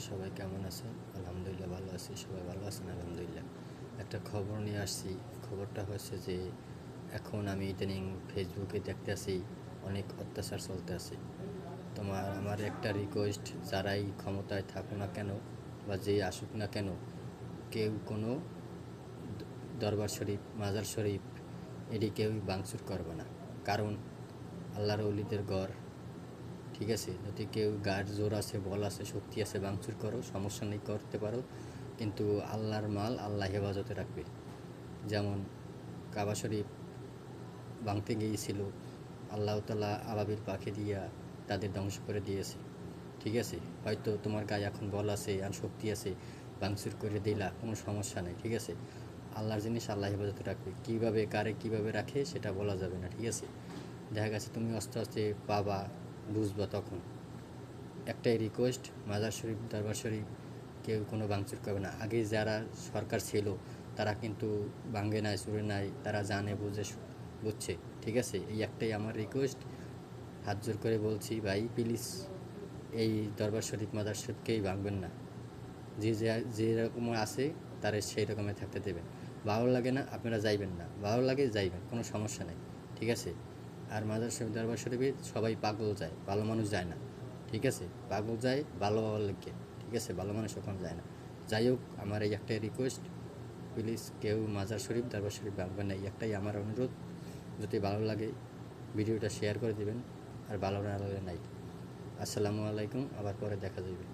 সবাই কেমন আছেন? আলহামদুলিল্লাহ ভালো আছি। সবাই ভালো আছেন? আলহামদুলিল্লাহ। একটা খবর নিয়ে আসছি। খবরটা হচ্ছে যে এখন আমি ইদানিং ফেসবুকে দেখতেছি অনেক অত্যাচার চলতেছে। আমার একটা রিকোয়েস্ট, যারাই ক্ষমতায় থাকুক না কেন বা যেই আসুক না কেন, কেউ কোনো দরবার শরীফ, মাজার শরীফ এটি কেউই ভাঙচুর করবে না। কারণ আল্লাহর ওলিদের ঘর, ঠিক আছে? যদি কেউ গায়ের জোর আছে, বল আছে, শক্তি আছে, ভাঙচুর করো, সমস্যা নেই, করতে পারো। কিন্তু আল্লাহর মাল আল্লাহ হেফাজতে রাখবে। যেমন কাবা শরীফ ভাঙতে গিয়েছিল, আল্লাহ তাআলা আবাবিল পাখি দিয়া তাদের ধ্বংস করে দিয়েছে, ঠিক আছে? হয়তো তোমার গায়ে এখন বল আছে আর শক্তি আছে, ভাঙচুর করে দিলা, কোনো সমস্যা নেই, ঠিক আছে? আল্লাহর জিনিস আল্লাহ হেফাজতে রাখবে। কীভাবে কারে কীভাবে রাখে সেটা বলা যাবে না, ঠিক আছে? দেখা গেছে তুমি আস্তে আস্তে পাবা, বুঝবা তখন। একটাই রিকোয়েস্ট, মাজার শরীফ, দরবার শরীফ কেউ কোনো ভাঙচুর করবে না। আগে যারা সরকার ছিল তারা কিন্তু ভাঙে নাই, চুরে নাই, তারা জানে বুঝে বুঝছে, ঠিক আছে? এই একটাই আমার রিকোয়েস্ট। হাত জোর করে বলছি, ভাই প্লিজ এই দরবার শরীফ, মাজার শরীফকেই ভাঙবেন না। যেরকম আছে তারা সেই রকমই থাকতে দেবেন। ভালো লাগে না আপনারা যাইবেন না, ভালো লাগে যাইবেন, কোনো সমস্যা নেই, ঠিক আছে? আর মাজার শরীফ, দরবার শরীফে সবাই পাগল যায়, ভালো মানুষ যায় না, ঠিক আছে? পাগল যায় ভালো হওয়ার লাগে, ঠিক আছে? ভালো মানুষ ওখানে যায় না। যাই হোক, আমার এই একটাই রিকোয়েস্ট, প্লিজ কেউ মাজার শরীফ, দরবার শরীফ ভাঙবেন না, এই একটাই আমার অনুরোধ। যদি ভালো লাগে ভিডিওটা শেয়ার করে দিবেন, আর ভালো না লাগলে নাই। আসসালামু আলাইকুম, আবার পরে দেখা যাবে।